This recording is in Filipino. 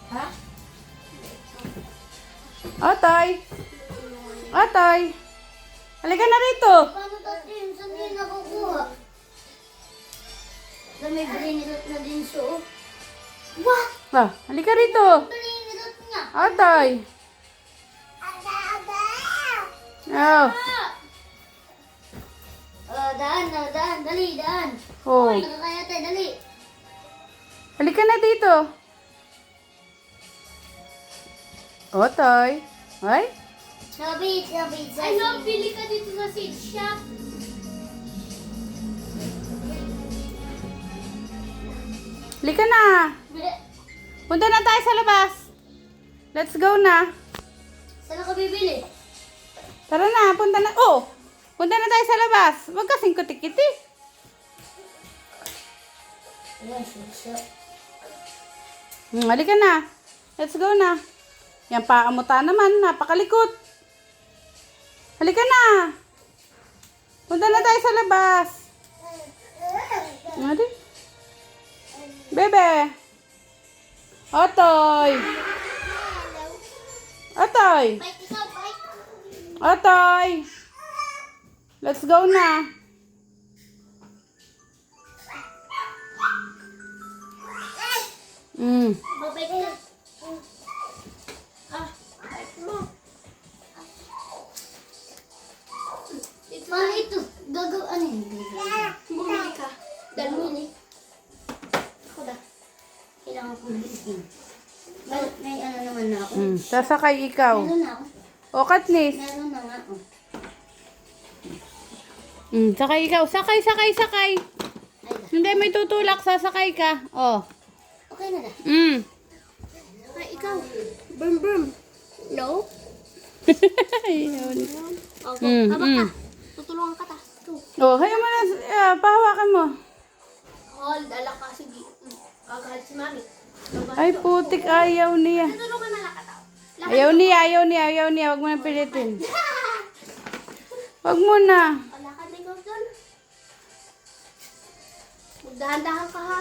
Ha? Otoy! Otoy! Halika na rito! Paano dati yun? Saan yun nakukuha? May brainrot na din siya, oh. What? Ah, halika rito! Brainrot niya. Otoy! Oh. Daan. Dali, daan. Oh. Nakakaya tayo, dali. Halika na dito! Otoy! Ay? Sabi. Ano, pili ka dito sa seed shop. Halika na! Punta na tayo sa labas! Let's go na! Saan ka bibili? Tara na, punta na. Oh! Punta na tayo sa labas. Huwag kasing kutikiti. Ayan, seed shop. Halika na. Let's go na. Yan pa, amuta naman. Napakalikot. Halika na. Punta na tayo sa labas. Hali. Bebe. Otoy. Otoy. Bike ikaw, bike. Otoy. Let's go na. Babike ka. Bike mo. Paano ito? Ano yun? Bumili ka. Bumili. Ako na. Kailangan ko bilhin. May ano naman na ako. Sasakay ikaw. Meron na ako. O, Katniss. Meron na nga ako. Sakay ikaw. Sakay. Ay, Hindi, may tutulak. Sasakay ka. Oh. okay na na. Ay, ikaw. Brum. No? Ayun. Okay. Habak ka. Tutulungan ka ta. Oh, hayo mo na. Pahawakan mo. Hold, alak ka. Sige. Kakahat si mami. Ay, putik. Ayaw niya. Tutulungan na lang ka tao. Ayaw niya. Huwag mo na pilitin. Huwag mo na. Alakad na ikaw doon. Magdahan-dahan ka ha.